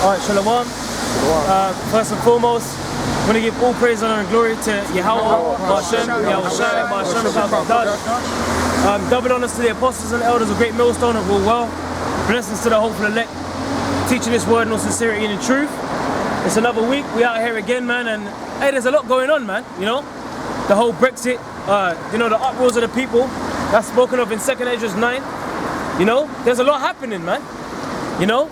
Alright, Shalom. First and foremost, I want to give all praise, honor and glory to Yahweh, Hashem, Yahushua, Hashem, double honors to the apostles and elders of Great Millstone of All Well. Blessings to the hopeful elect, teaching this word in all sincerity and in truth. It's another week, we out here again, man, and hey, there's a lot going on, man, you know? The whole Brexit, you know, the uproars of the people, that's spoken of in 2nd Ezra 9. You know, there's a lot happening, man. You know,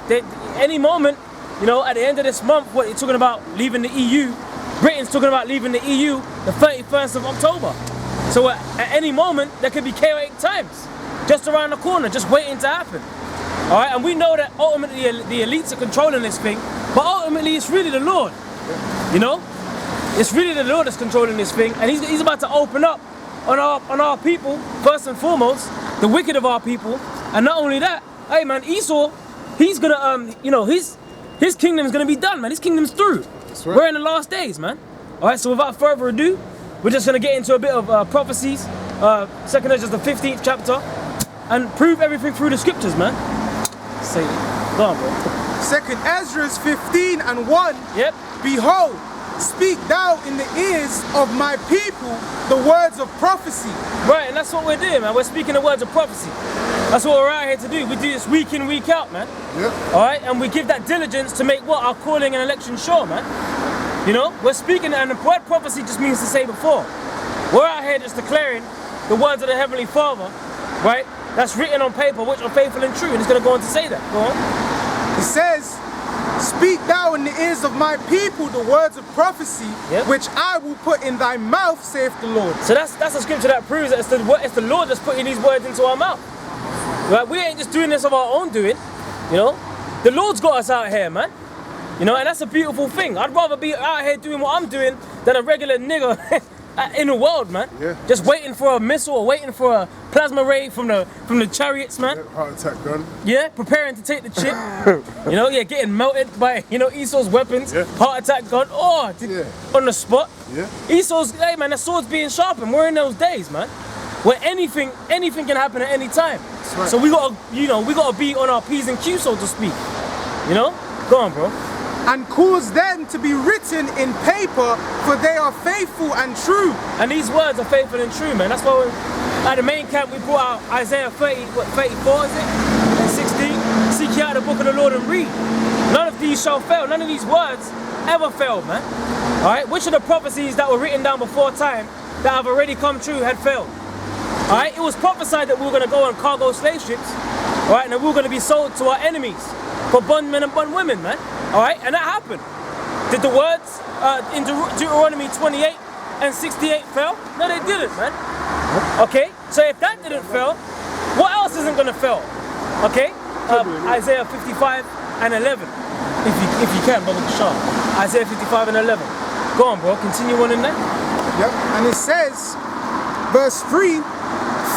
any moment, you know, at the end of this month, what you're talking about leaving the EU, Britain's talking about leaving the EU the 31st of October. So at any moment, there could be chaotic times just around the corner, just waiting to happen. All right, and we know that ultimately the elites are controlling this thing, but ultimately it's really the Lord. You know, it's really the Lord that's controlling this thing, and He's about to open up on our people first and foremost, the wicked of our people, and not only that, hey man, Esau, he's gonna you know, his kingdom's gonna be done, man. His kingdom's through. That's right. We're in the last days, man. All right, so without further ado, we're just gonna get into a bit of prophecies. 2nd Ezra, the 15th chapter, and prove everything through the scriptures, man. Say it. Go on, bro. 2nd Ezra 15:1. Yep. Behold, speak thou in the ears of my people the words of prophecy. Right, and that's what we're doing, man. We're speaking the words of prophecy. That's what we're out here to do. We do this week in, week out, man. Yep. All right, and we give that diligence to make what? Our calling and election sure, man. You know, we're speaking, and the word prophecy just means to say before. We're out here just declaring the words of the Heavenly Father, right? That's written on paper, which are faithful and true, and it's going to go on to say that. Go on. It says, speak thou in the ears of my people the words of prophecy, yep, which I will put in thy mouth, saith the Lord. So that's a scripture that proves that it's the Lord that's putting these words into our mouth. Right? We ain't just doing this of our own doing, you know. The Lord's got us out here, man. You know, and that's a beautiful thing. I'd rather be out here doing what I'm doing than a regular nigger in the world, man. Yeah. Just waiting for a missile or waiting for a plasma ray from the chariots, man. Yeah, heart attack gun. Yeah, preparing to take the chip. You know, yeah, getting melted by, you know, Esau's weapons. Yeah. Heart attack gun. Oh, yeah, on the spot. Yeah. Esau's, hey man, the sword's being sharpened. We're in those days, man, where anything can happen at any time. That's right. So we gotta, you know, we gotta be on our P's and Q's, so to speak. You know? Go on, bro. And cause them to be written in paper, for they are faithful and true. And these words are faithful and true, man. That's why at the main camp we brought out Isaiah 34, is it? And 16. Seek ye out the book of the Lord and read. None of these shall fail. None of these words ever failed, man. Alright? Which of the prophecies that were written down before time that have already come true had failed? Alright? It was prophesied that we were going to go on cargo slave ships. Alright? And that we were going to be sold to our enemies for bondmen and bondwomen, man. Alright? And that happened. Did the words in Deuteronomy 28 and 68 fail? No, they didn't, man. Okay? So if that didn't fail, what else isn't going to fail? Okay? Isaiah 55 and 11. If you can, Brother Bashar. Isaiah 55 and 11. Go on, bro. Continue on in that. Yep. And it says, verse 3,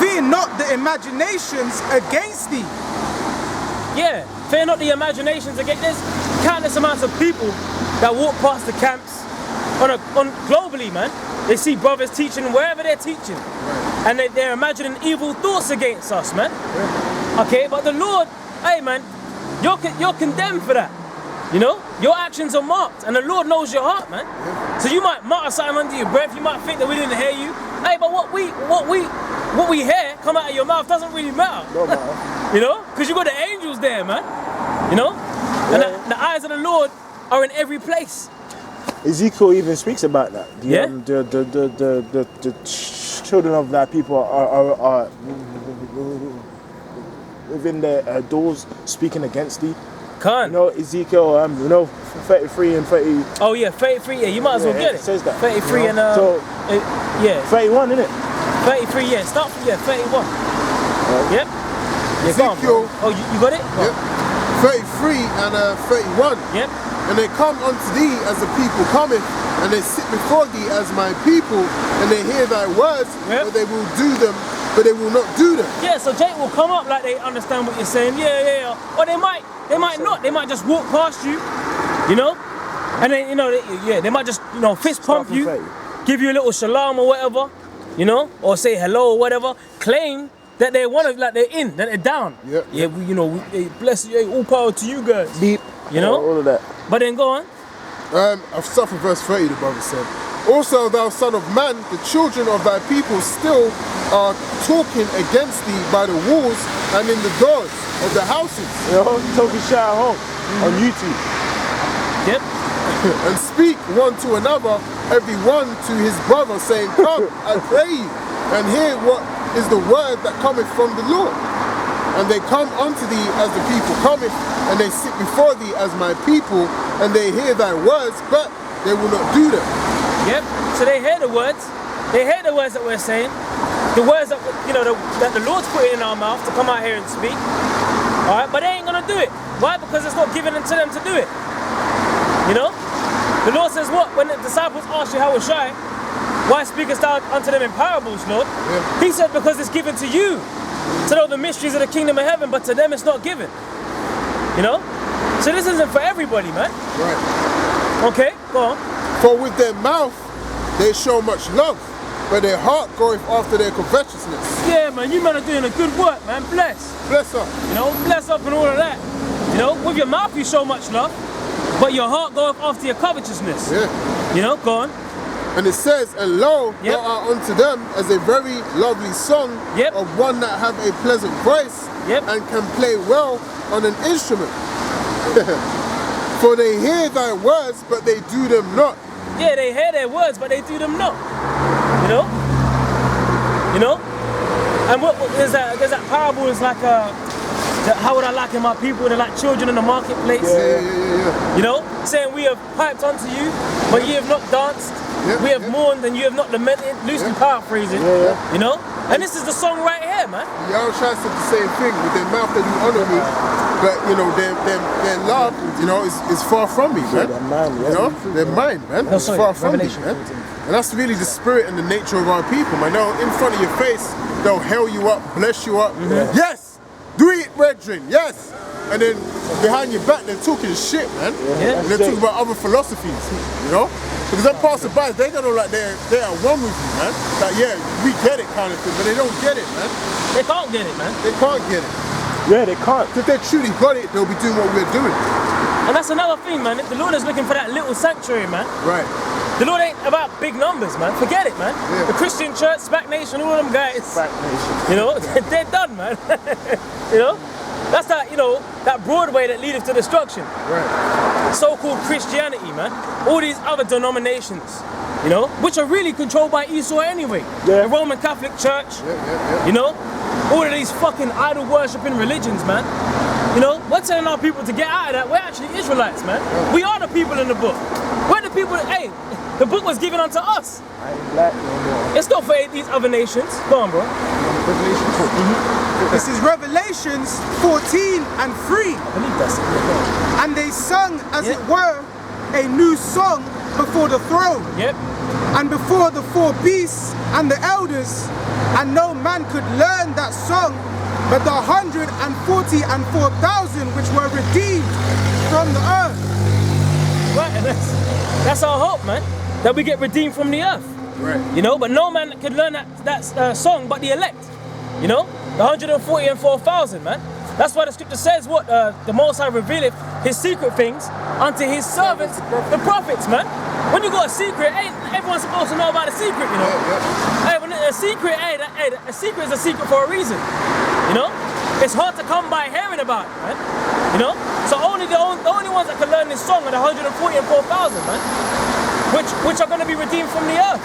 fear not the imaginations against thee. Yeah, fear not the imaginations against this. Countless amounts of people that walk past the camps on globally, man. They see brothers teaching wherever they're teaching, right, and they're imagining evil thoughts against us, man. Yeah. Okay, but the Lord, hey, man, you're condemned for that. You know, your actions are marked, and the Lord knows your heart, man. Yeah. So you might mutter something under your breath. You might think that we didn't hear you. Hey, but what we hear come out of your mouth doesn't really matter. No matter. You know, because you got the angels there, man. You know, yeah, and the eyes of the Lord are in every place. Ezekiel even speaks about that. Yeah. The children of that people are within their doors speaking against thee. Can't. You know, Ezekiel, you know, 33 and 30. Oh yeah, 33. Yeah, you might as well get it. It says that. 33, you know? And so, yeah. 31, isn't it? 33. Yeah. Start from 31. Yep. Yeah, Ezekiel. Oh, you got it? Yep. 33 and 31. Yep. And they come unto thee as the people cometh, and they sit before thee as my people, and they hear thy words, yep, but they will do them, but they will not do them. Yeah, so Jake will come up like they understand what you're saying. Yeah. Or they might not. They might just walk past you, you know, and then, you know, they might just, you know, fist pump you, give you a little shalom or whatever, you know, or say hello or whatever, claim that they're that they're in, that they're down. Yep. Yeah, you know, bless you, all power to you guys. Beep. You know? All of that. But then go on. I've stopped from verse 30, the brother said. Also, thou son of man, the children of thy people still are talking against thee by the walls and in the doors of the houses. You know, talking shit at home on YouTube. Yep. And speak one to another, every one to his brother, saying, Come, I pray you, and hear what is the word that cometh from the Lord. And they come unto thee as the people cometh, and they sit before thee as my people, and they hear thy words, but they will not do them. Yep. So they hear the words. They hear the words that we're saying. The words that that the Lord's put in our mouth to come out here and speak. All right, but they ain't gonna do it. Why? Because it's not given to them to do it. You know? The Lord says what? When the disciples asked you how was shy, why speakest thou unto them in parables, Lord? Yeah. He said, because it's given to you to know the mysteries of the kingdom of heaven, but to them it's not given. You know? So this isn't for everybody, man. Right. Okay, go on. For with their mouth they show much love, but their heart goeth after their covetousness. Yeah, man, you men are doing a good work, man. Bless. Bless up. You know, bless up and all of that. You know, with your mouth you show much love, but your heart goeth after your covetousness. Yeah. You know, go on. And it says, and lo, Yep. thou art unto them as a very lovely song Yep. of one that have a pleasant voice Yep. and can play well on an instrument. For they hear thy words, but they do them not. Yeah, they hear their words, but they do them not. You know? You know? And what is that? There's that parable is like how would I liken my people? They're like children in the marketplace. Yeah. You know? Saying we have piped unto you, but ye have not danced. Yeah, We have yeah. mourned and you have not lamented. Loosely paraphrasing. You know? And this is the song right here, man. Yahweh said the same thing. With their mouth they do honor me, but you know their love, you know, is far from me, man. Their mind, yeah. You know, their mind, man. No, It's sorry, far from me, Revelation man. 14. And that's really the spirit and the nature of our people, man. They'll in front of your face, they'll hail you up, bless you up. Yes, do it, brethren. Yes. And then behind your back, they're talking shit, man. Yeah. And they're talking about other philosophies, you know. Because them passerbys, they don't know like they are one with you, man. Like, yeah, we get it kind of thing, but they don't get it, man. They can't get it, man. They can't get it. Yeah, they can't. If they truly got it, they'll be doing what we're doing. And that's another thing, man. The Lord is looking for that little sanctuary, man. Right. The Lord ain't about big numbers, man. Forget it, man. Yeah. The Christian Church, SPAC Nation, all of them guys, Back nation. you know, they're done, man. You know? That's that, you know, that Broadway that leadeth to destruction. Right. So-called Christianity, man. All these other denominations, you know, which are really controlled by Esau anyway. Yeah. The Roman Catholic Church, Yeah. you know, all of these fucking idol-worshipping religions, man. You know, we're telling our people to get out of that. We're actually Israelites, man. We are the people in the book. We're the people that, hey, the book was given unto us. I ain't black no more. It's not for these other nations. Go on, bro. This is Revelations 14 and 3. I believe that's it. Yeah, go on. And they sung, as Yeah. it were, a new song before the throne, Yep. and before the four beasts and the elders, and no man could learn that song but the 144,000 which were redeemed from the earth. Right, and that's our hope, man. That we get redeemed from the earth. Right. You know, but no man could learn that song but the elect. You know, the 144,000, man. That's why the scripture says what? The Most High revealeth his secret things unto his servants, the prophets, man. When you got a secret, ain't everyone's supposed to know about a secret, you know? Hey, when a secret, a secret is a secret for a reason. You know? It's hard to come by hearing about it, man. You know? So the only ones that can learn this song are the 144,000, man. Which are gonna be redeemed from the earth.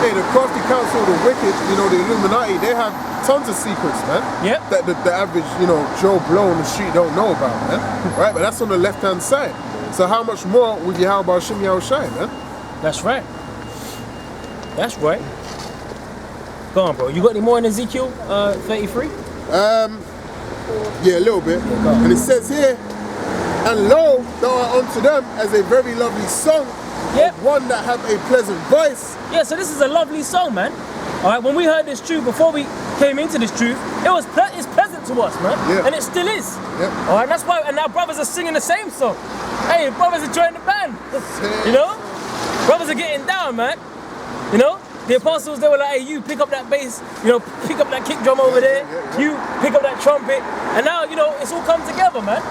Hey, the crafty council, the wicked, you know, the Illuminati, they have tons of secrets, man. Yep. That the average, you know, Joe Blow on the street don't know about, man. Right? But that's on the left-hand side. So how much more with Yahweh Shem Yahushai, man? That's right. That's right. Go on, bro. You got any more in Ezekiel 33? Yeah, a little bit. go on. And it says here, and lo, thou art unto them as a very lovely song, Yep. of one that have a pleasant voice. Yeah, so this is a lovely song, man. All right, when we heard this truth, before we came into this truth, it's pleasant to us, man. Yeah. And it still is. Yep. All right, that's why, and our brothers are singing the same song. Hey, brothers are joining the band. You know? Brothers are getting down, man. You know? The apostles, they were like, hey, you pick up that bass, you know, pick up that kick drum over there, you pick up that trumpet, and now, you know, it's all come together, man.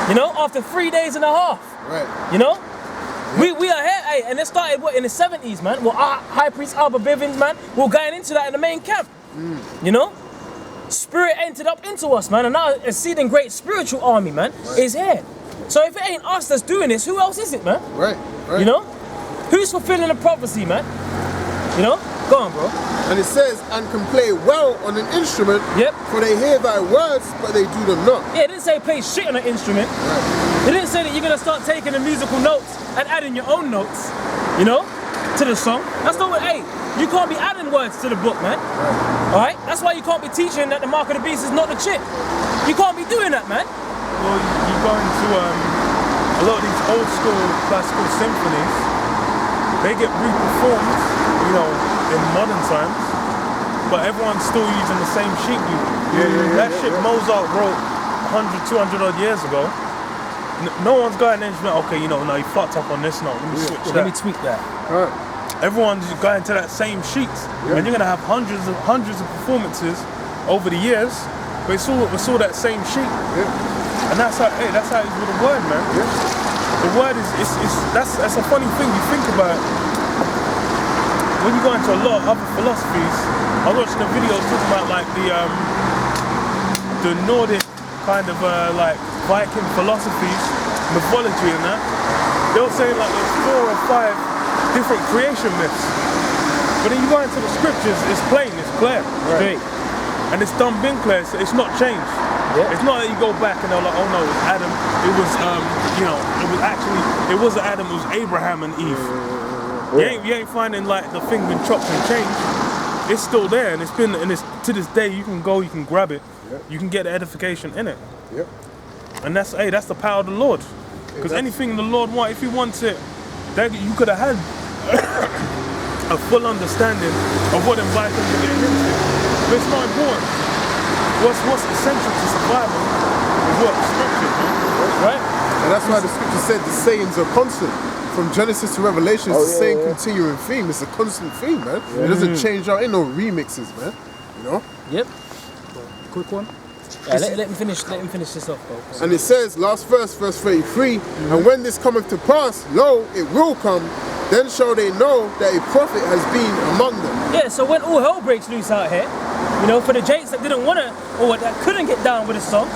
You know, after 3 days and a half. Right. You know? We are here, hey, and it started what in the 70s, man. Well, our High Priest Albert Bivens, man, we're going into that in the main camp. You know? Spirit entered up into us, man, and now a exceeding great spiritual army, man, is here. So if it ain't us that's doing this, who else is it, man? Right. You know? Who's fulfilling the prophecy, man? You know? Go on, bro. And it says, and can play well on an instrument, Yep. for they hear thy words, but they do them not. Yeah, it didn't say play shit on an instrument. It didn't say that you're gonna start taking the musical notes and adding your own notes, you know, to the song. That's not what, hey, you can't be adding words to the book, man. Alright? That's why you can't be teaching that the mark of the beast is not the chip. You can't be doing that, man. Well, you go into a lot of these old school classical symphonies, they get reperformed, you know, in modern times, but everyone's still using the same sheet music. That shit Mozart wrote 100, 200 odd years ago. No one's going in and okay, you know, no, you fucked up on this note, let me switch that. Let me tweak that. Everyone's going to that same sheet, and you're gonna have hundreds of performances over the years, but it's all that same sheet. And that's how it is with the word, man. The word that's a funny thing. You think about it. When you go into a lot of other philosophies, I was watching a video talking about like the Nordic kind of like Viking philosophies, mythology and that. They were saying like there's 4 or 5 different creation myths. But then you go into the scriptures, it's plain, it's clear. Straight. And it's done been clear, so it's not changed. Yeah. It's not that you go back and they're like, oh no, it was Adam, it was it wasn't Adam, it was Abraham and Eve. You ain't finding like the thing been chopped and changed. It's still there, and it's to this day you can go, you can grab it, you can get the edification in it. And that's the power of the Lord. Because anything the Lord wants, if He wants it, you could have had a full understanding of what them Vikings are getting into. But it's not important. What's essential to survival is what Scripture, right? And that's why the scripture said the sayings are constant. From Genesis to Revelation, it's the same continuing theme. It's a constant theme, man. It doesn't change out. Ain't no remixes, man. You know? Yep. Quick one. Let him finish this off, bro. And it says, last verse 33, and when this cometh to pass, lo, it will come, then shall they know that a prophet has been among them. Yeah, so when all hell breaks loose out here, you know, for the Jakes that didn't want to, or that couldn't get down with the song,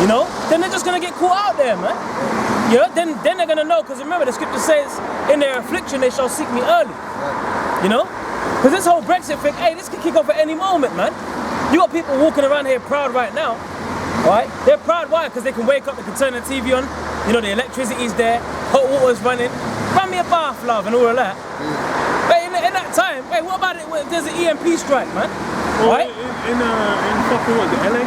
you know, then they're just going to get caught out there, man. You know, then they're going to know, because remember the scripture says, in their affliction they shall seek me early. You know? Because this whole Brexit thing, hey, this could kick off at any moment, man. You got people walking around here proud right now, alright? They're proud, why? Because they can wake up, they can turn the TV on, you know, the electricity's there, hot water's running, run me a bath, love, and all of that. But in that time, wait, what about it when there's an EMP strike, man? Well, Right? in fucking what, LA?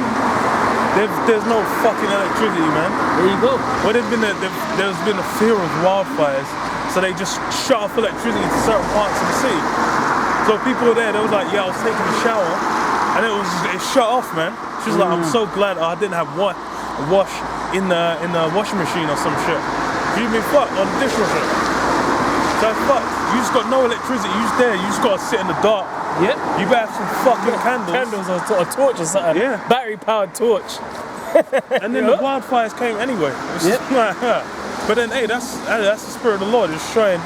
There's no fucking electricity, man. There you go. Well, there's been a fear of wildfires, so they just shut off electricity to certain parts of the city. So people were there, they was like, yeah, I was taking a shower, and it shut off, man. She was like, I'm so glad I didn't have a wash in the washing machine or some shit. You've been fucked on the dishwasher. So fucked. You just got no electricity. You just there. You just gotta sit in the dark. Yep. You better have some fucking candles. Candles or a torch or something. Yeah. Battery powered torch. And then the wildfires came anyway. It's just like, but then, hey, that's the spirit of the Lord. It's showing.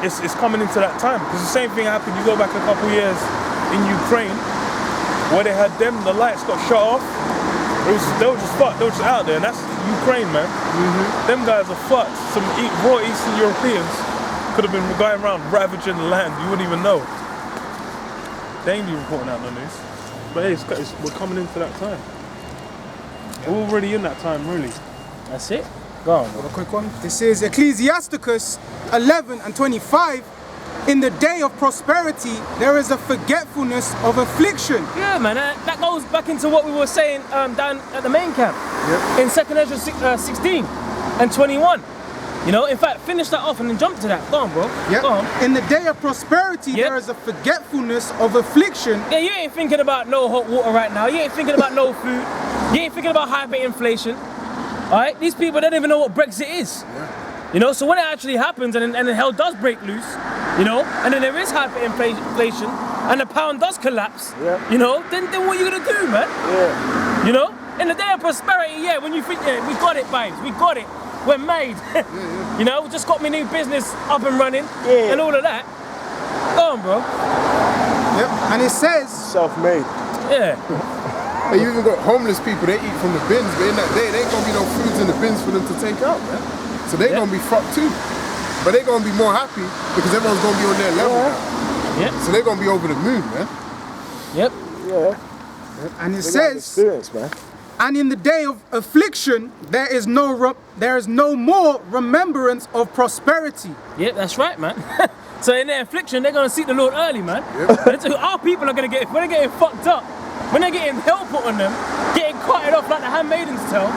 It's coming into that time, because the same thing happened. You go back a couple years in Ukraine, where they had the lights got shut off. They were just fucked. They were just out there, and that's Ukraine, man. Them guys are fucked. Some raw Eastern Europeans could have been going around ravaging the land. You wouldn't even know. They ain't even reporting out no news. But hey, we're coming into that time. We're already in that time, really. That's it. Go on, bro. A quick one. This is Ecclesiasticus 11:25. In the day of prosperity, there is a forgetfulness of affliction. Yeah, man. That goes back into what we were saying down at the main camp. In 2nd Ezra 16 and 21. You know, in fact, finish that off and then jump to that. Go on, bro. Yep. Go on. In the day of prosperity, there is a forgetfulness of affliction. Yeah, you ain't thinking about no hot water right now. You ain't thinking about no food. You ain't thinking about hyperinflation. Alright? These people don't even know what Brexit is. You know, so when it actually happens and then hell does break loose, you know, and then there is hyperinflation and the pound does collapse, you know, then what are you gonna do, man? You know? In the day of prosperity, yeah, when you think, yeah, we got it, babes, we got it, we're made. You know, we just got my new business up and running and all of that. Go on, bro. Yep. And it says, Self-made. Yeah. And you even got homeless people, they eat from the bins, but in that day, there ain't gonna be no foods in the bins for them to take out, man. So they're gonna be fucked too. But they're gonna be more happy because everyone's gonna be on their level now. Yep. So they're gonna be over the moon, man. Yep. Yeah. and it They got says, experience, man. and in the day of affliction, there is no more remembrance of prosperity. Yep, that's right, man. So in their affliction, they're gonna seek the Lord early, man. Our people are gonna get, when they're getting fucked up, when they're getting hell put on them, getting carted off like the Handmaid's Tale.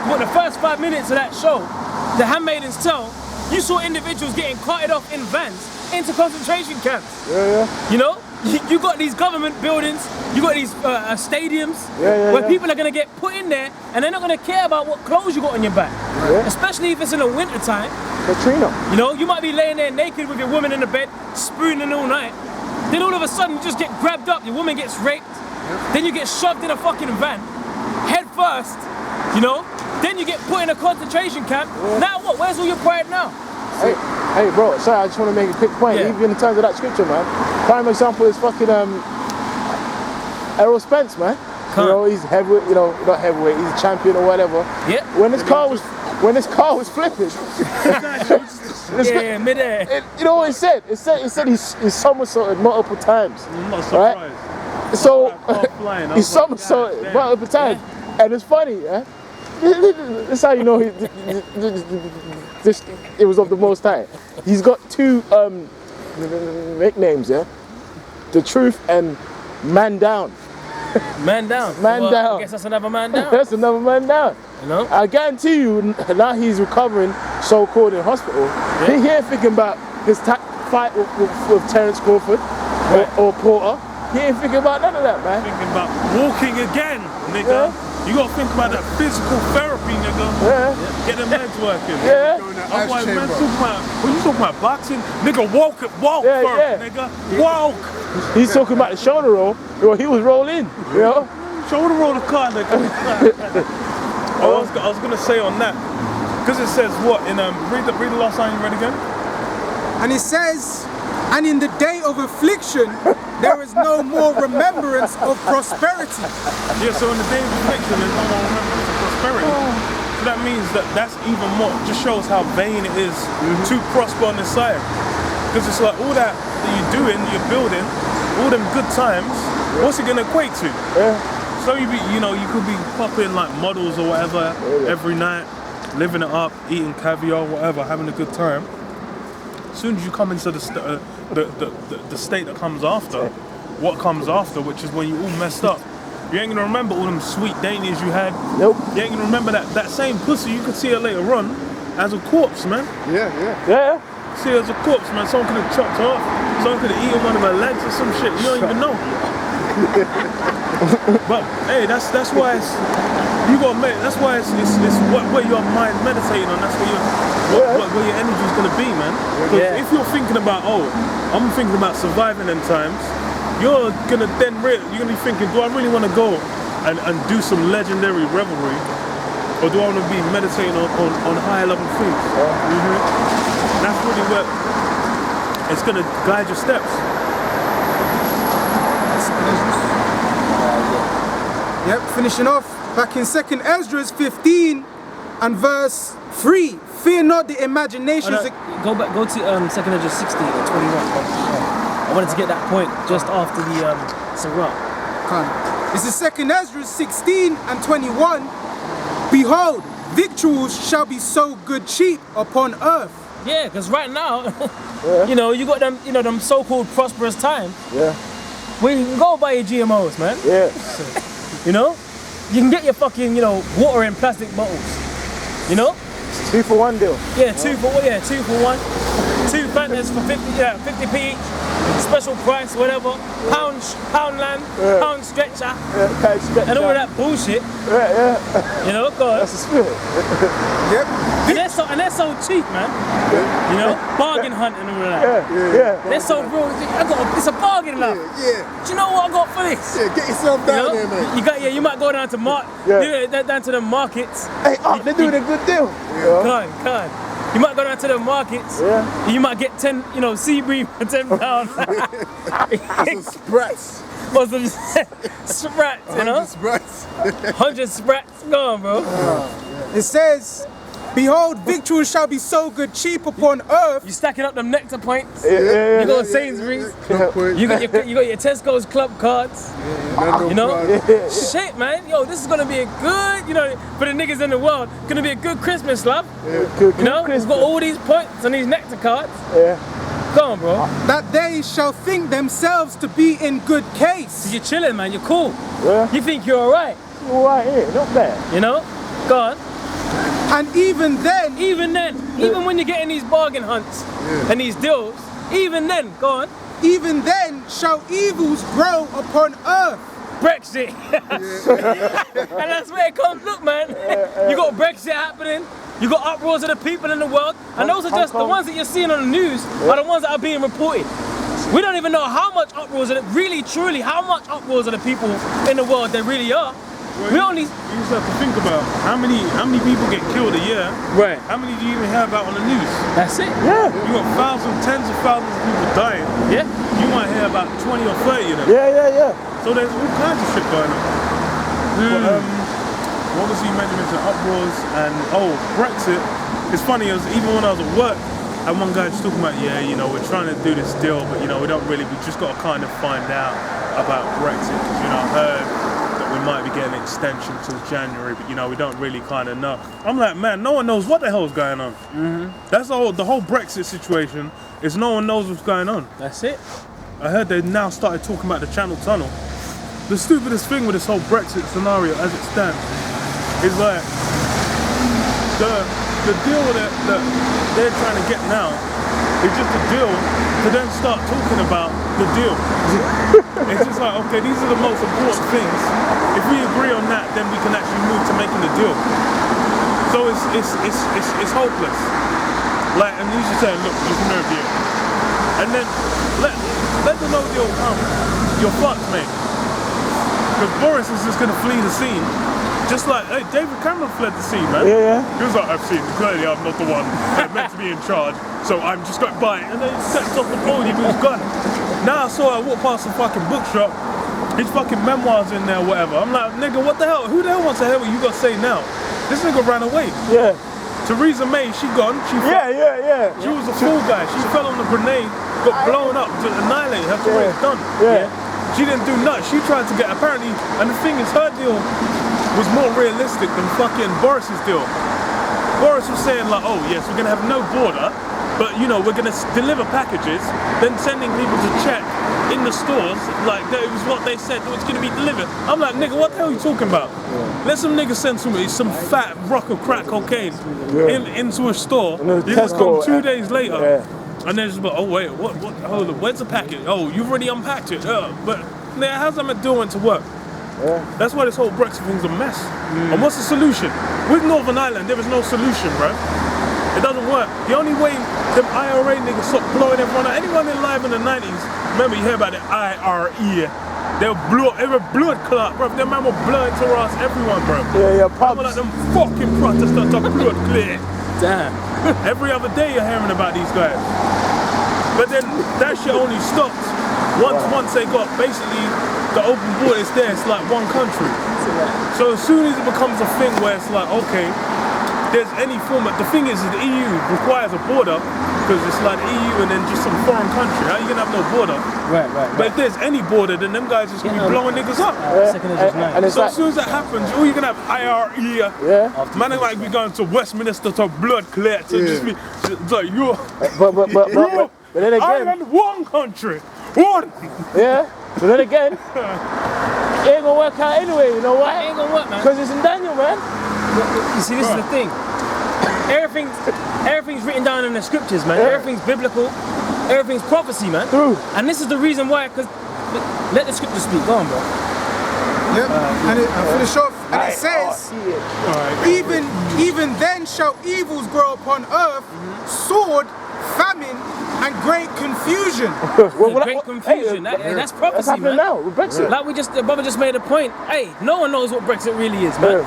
But the first 5 minutes of that show, the Handmaid's Tale, you saw individuals getting carted off in vans into concentration camps. You know, you got these government buildings, you got these stadiums where people are gonna get put in there, and they're not gonna care about what clothes you got on your back, especially if it's in the winter time. Katrina. You know, you might be laying there naked with your woman in the bed, spooning all night. Then all of a sudden, you just get grabbed up. Your woman gets raped. Then you get shoved in a fucking van, head first. You know. Then you get put in a concentration camp. Now what? Where's all your pride now? Hey, bro. Sorry, I just want to make a quick point. Yeah. Even in terms of that scripture, man. Prime example is fucking Errol Spence, man. You know, he's heavyweight. You know, not heavyweight. He's a champion or whatever. Yeah. When his car was flipping. Midair. You know what it said? It said he's somersaulted multiple times. I'm not surprised. Right? So Flying, he's somersaulted multiple times, and it's funny, yeah. This is how you know it was of the Most High. He's got two nicknames, yeah. The Truth and Man Down. Man down. Man down. I guess that's another man down. That's another man down. You know. I guarantee you, now he's recovering, so-called in hospital. He ain't thinking about his fight with Terence Crawford or Porter. He ain't thinking about none of that, man. Thinking about walking again, nigga. You gotta think about that physical therapy, nigga. Get them legs working. Otherwise, man, when you talking about boxing, nigga, walk first, nigga. Walk. He's talking about the shoulder roll. Well, he was rolling, you know. Shoulder roll the car, nigga. I was gonna say on that, because it says what in read the last line you read again. And it says, and in the day of affliction, there is no more remembrance of prosperity. Yeah, so in the day of affliction, there's no more remembrance of prosperity. So that means that's even more, just shows how vain it is to prosper on this side. Because it's like all that you're doing, you're building, all them good times, what's it gonna equate to? So you could be popping like models or whatever every night, living it up, eating caviar, whatever, having a good time. As soon as you come into the state that comes after, what comes after, which is when you all messed up, you ain't gonna remember all them sweet dainties you had. Nope. You ain't gonna remember that same pussy. You could see her later on as a corpse, man. Yeah. See her as a corpse, man. Someone could have chopped her off. Someone could have eaten one of her legs or some shit. You don't even know. But hey, that's why it's you got that's why it's where your mind meditating on. That's where your energy's gonna be, man. Because if you're thinking about I'm thinking about surviving them times, you're gonna be thinking, do I really want to go and do some legendary revelry, or do I want to be meditating on higher level things? That's really what it's gonna guide your steps. Yep, finishing off back in 2nd Esdras 15 and verse 3. Fear not the imaginations. Go to 2nd Esdras 16 and 21. I wanted to get that point just after the Sirach. This is 2nd Esdras 16 and 21. Behold, victuals shall be so good cheap upon earth. Yeah, because right now, you know, you got them, them so-called prosperous times. Yeah. Where you can go buy your GMOs, man. Yeah. You know, you can get your fucking, water in plastic bottles. You know. 2 for 1 deal. Yeah, 2 for 1. 2 Fantas for 50p each. special price, whatever, pound land, pound stretcher, Can't stretch and all out. of that bullshit. Yeah. You know, God. That's the spirit. Yep. And they're so cheap, man. You know, bargain hunt and all of that. Yeah. They're so real. It's a bargain now. Yeah. Do you know what I got for this? Yeah, get yourself You down know, there, man. you might go down to down to the markets. Hey, they're doing a good deal. God. You might go down to the markets. Yeah. You might get 10, sea bream for £10. Some sprats. Or some sprats, you know? 100 sprats. 100 sprats. Go on, bro. It says, behold, victuals shall be so good cheap upon earth. You stacking up them nectar points. Yeah. You go to Sainsbury's. Club point. You got your Tesco's club cards. Nando You know? Prize. Shit, man. Yo, this is gonna be a good, for the niggas in the world, gonna be a good Christmas, love. Good You know? We've Christmas. got all these points on these nectar cards. Yeah. Go on, bro. That they shall think themselves to be in good case. You're chilling, man. You're cool. Yeah. You think you're alright. All right here, not bad. You know? Go on. And even then, Even when you're getting these bargain hunts and these deals, even then, go on. shall evils grow upon earth. Brexit. And that's where it comes. Look, man. You got Brexit happening. You got uproars of the people in the world. And those are just the ones that you're seeing on the news are the ones that are being reported. We don't even know how much uproars of how much uproars of the people in the world there really are. We only You just have to think about how many people get killed a year. Right. How many do you even hear about on the news? That's it. Yeah. You got tens of thousands of people dying. Yeah. You might hear about 20 or 30 of them. Yeah. So there's all kinds of shit going on. But, obviously you mentioned uproars and Brexit. It's funny, even when I was at work, and one guy just talking about, we're trying to do this deal, but we just got to kind of find out about Brexit. Because, I heard that we might be getting an extension till January, but we don't really kind of know. I'm like, man, no one knows what the hell is going on. That's the whole Brexit situation is no one knows what's going on. That's it. I heard they now started talking about the Channel Tunnel. The stupidest thing with this whole Brexit scenario as it stands is like the deal that they're trying to get now is just a deal to then start talking about the deal. It's just like, okay, these are the most important things. If we agree on that, then we can actually move to making the deal. So it's hopeless. Like, and he's just saying, look, you can never deal. And then let the no deal come. You're fucked, mate. Because Boris is just gonna flee the scene. Just like, hey, David Cameron fled the scene, man. Yeah. He was like, I've seen, clearly I'm not the one meant to be in charge, so I'm just going by it. And then he steps off the podium with his gun. Now I walk past the fucking bookshop, his fucking memoirs in there, whatever. I'm like, nigga, what the hell? Who the hell wants to hear what you got to say now? This nigga ran away. Yeah. Theresa May, she gone. She She was a fool guy. She fell on the grenade, got blown up to annihilate. That's the way it's done. Yeah. She didn't do nothing. She tried to get, apparently, and the thing is, her deal was more realistic than fucking Boris's deal. Boris was saying like, oh yes, we're gonna have no border, but we're gonna deliver packages, then sending people to check in the stores, like that it was what they said, it's gonna be delivered. I'm like, nigga, what the hell are you talking about? Let some niggas send some fat rock of crack cocaine into a store, you just come 2 days later, and then just like, oh wait, what, hold on, where's the package? Oh, you've already unpacked it, but now how's that meant to do it to work? That's why this whole Brexit thing's a mess. And what's the solution? With Northern Ireland, there is no solution, bro. It doesn't work. The only way them IRA niggas stop blowing everyone out. Anyone alive in the 90s, remember you hear about the IRE. They were blood clot, bro. Them man were blood to us, everyone, bro. Yeah, Remember like them fucking Protestants are blood clear. Damn. Every other day you're hearing about these guys. But then that shit only stopped once they got basically the open border is there, it's like one country. So as soon as it becomes a thing where it's like, okay, there's any form of, the thing is the EU requires a border because it's like the EU and then just some foreign country. How you gonna have no border? Right. But if there's any border, then them guys just gonna be blowing niggas up. And it's So like, as soon as that happens, all you're gonna have IRE. yeah. Man, it might be going to Westminster to blood clear to just be it's like you're But then again, Ireland, one country, one. yeah. But then again, it ain't gonna work out anyway. You know why? It ain't gonna work, man. Because it's in Daniel, man. You see, this is the thing. Everything's written down in the scriptures, man. Yeah. Everything's biblical. everything's prophecy, man. True. And this is the reason why, because let the scripture speak. Go on, bro. Yep. And I finish off, and it says, even then shall evils grow upon earth, sword, famine, and great confusion. Great confusion. That's prophecy, That's happening man. now with Brexit. Like the brother just made a point. Hey, no one knows what Brexit really is, man.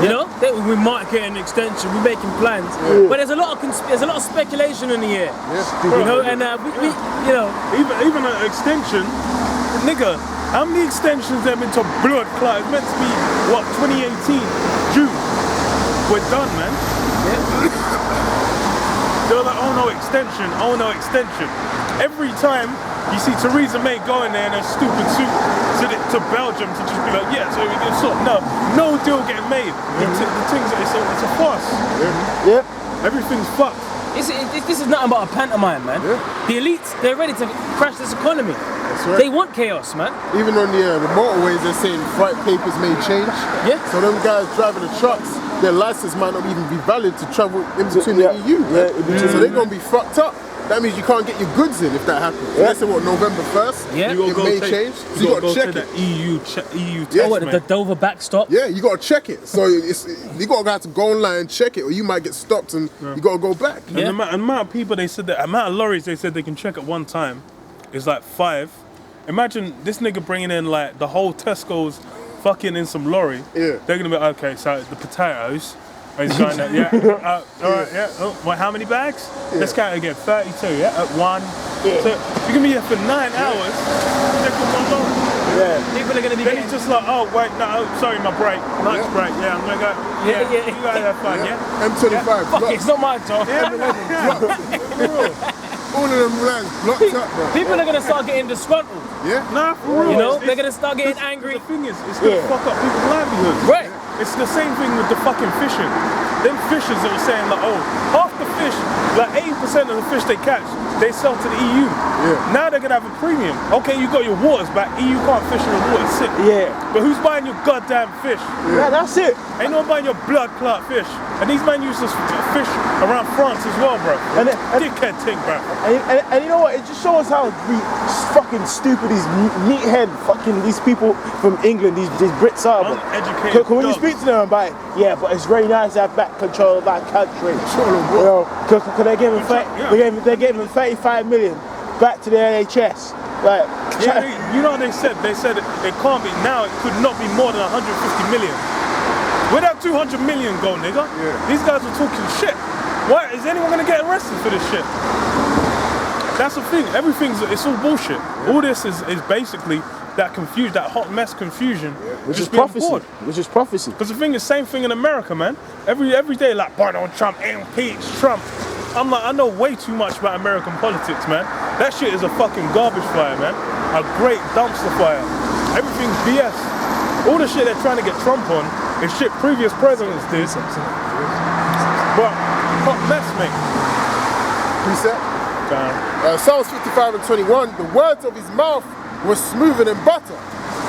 You know, we're marketing an extension, we're making plans, but there's a lot of speculation in the air. You know, and we you know, even an extension, nigga. How many extensions there been to blood clot? It's meant to be what 2018 June. We're done, man. They're like, oh no extension, oh no extension. Every time you see Theresa May going there in a stupid suit to Belgium to just be like, yeah, so we can sort. No deal getting made. The things it's a farce. Yeah. Everything's fucked. this is nothing but a pantomime, man. The elites, they're ready to crash this economy. That's right. They want chaos, man. Even on the motorways, they're saying freight papers may change. Yeah. So them guys driving the trucks, their license might not even be valid to travel in between the EU. So they're gonna be fucked up. That means you can't get your goods in if that happens. So let's say what, November 1st? Yeah. You It may change. So you gotta check it. The EU test, Yeah. Oh, what, the man. Dover backstop? Yeah, you gotta check it. So you gotta have to go online, check it, or you might get stopped and you gotta go back. And Yeah. the amount of people they said, the amount of lorries they said they can check at one time is like 5. Imagine this nigga bringing in like the whole Tesco's fucking in some lorry. Yeah. They're gonna be okay. So the potatoes. He's going there, yeah. All right, yeah. Oh, what, how many bags? Let's count again. 32, yeah. At 1. So you're gonna be here for 9 hours. Checking one lorry. Yeah. People are going to be Then getting... he's just like, oh wait, no, sorry, my break, lunch break. Yeah, I'm gonna go. Yeah, Yeah. you guys have fun, yeah. M25. Fuck it, it's not my job. All of them lines blocked up, bro. People are going to start getting disgruntled. Yeah? Nah, for real. You know, It's- they're going to start getting angry. The thing is, it's gonna fuck up people's livelihoods. Right. It's the same thing with the fucking fishing. Them fishers that were saying like, oh, half the fish, like 80% of the fish they catch, they sell to the EU. Yeah. Now they're gonna have a premium. Okay, you got your waters back, EU can't fish in the water, sick. Yeah. But who's buying your goddamn fish? Yeah, that's it. Ain't no one buying your blood clot fish. And these men use this fish around France as well, bro. And Dickhead thing, bro. you know what? It just shows how fucking stupid these meathead fucking these people from England, these Brits are. bro. Uneducated Because when you dogs. speak to them about it, yeah, but it's very nice to have back control of our country. You know, because they gave them they gave them 35 million back to the NHS. Like, Yeah, you know what they said? They said it can't be now. It could not be more than 150 million. Where that 200 million go, nigga? Yeah. These guys were talking shit. Why is anyone gonna get arrested for this shit? That's the thing. It's all bullshit. All this is basically that confusion, that hot mess confusion. which is just being prophecy. poured. Which is prophecy. Because the thing is, same thing in America, man. Every day, like Donald Trump, impeach Trump. I'm like, I know way too much about American politics, man. That shit is a fucking garbage fire, man. A great dumpster fire. Everything's BS. All the shit they're trying to get Trump on is shit previous presidents did. But hot mess, mate. Preset. Damn. Psalms 55 and 21, the words of his mouth were smoother than butter,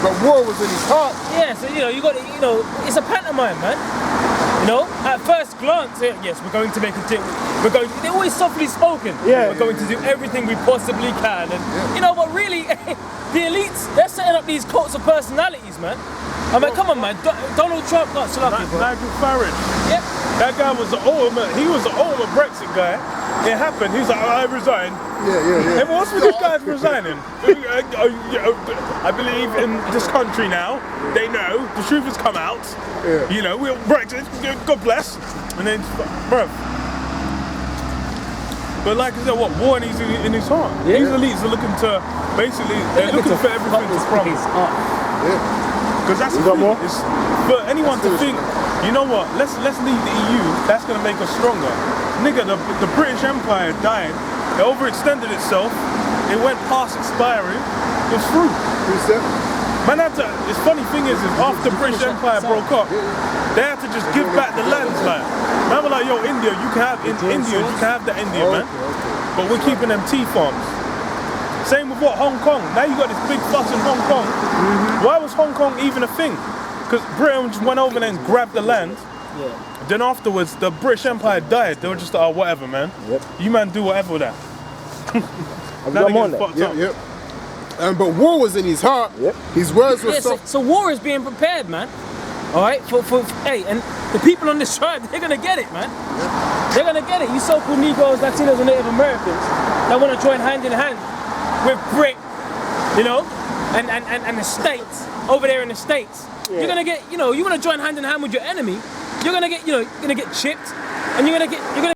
but war was in his heart. Yeah, so it's a pantomime, man. You know, at first glance, yes, we're going to make a deal. They're always softly spoken. Yeah. We're going to do everything we possibly can. And, you know, but really, the elites, they're setting up these cults of personalities, man. I mean, come on, man. Donald Trump, not shut up, bro. Nigel Farage. Yep. That guy was the ultimate Brexit guy. It happened. He's like, I resign. Yeah. Hey, what's with this guy resigning? I believe in this country now. They know the truth has come out. Yeah. You know, we're Brexit. God bless. And then, bro. But like I said, what war in his heart? Yeah. These elites are looking to basically they're looking for everything to crumble. Because that's the got thing. more? It's for anyone to think, you know what? Let's leave the EU. That's gonna make us stronger. Nigga, the British Empire died. It overextended itself. It went past expiry. It was through. Preset. Man had to. This funny thing is after the British Empire broke up, they had to just give back the lands. Like, man were like, yo, India, you can have India, you can have the India, man. But we're keeping them tea farms. Same with what Hong Kong. Now you got this big fuss in Hong Kong. Why was Hong Kong even a thing? Because Britain just went over there and grabbed the land. Yeah. Then afterwards, the British Empire died. They were just like, oh, whatever, man. Yep. You man do whatever with that. Have you Now got they're more on getting that? fucked Yep, up. yep. But war was in his heart. Yep. His words were Yeah, soft. so war is being prepared, man. All right, hey, and the people on this tribe, they're gonna get it, man. They're gonna get it. You so-called Negroes, Latinos, and Native Americans that want to join hand in hand with Brit, you know, and the states over there in the states. Yeah. You're gonna get, you know, you want to join hand in hand with your enemy. You're gonna get, you know, you're gonna get chipped, and you're gonna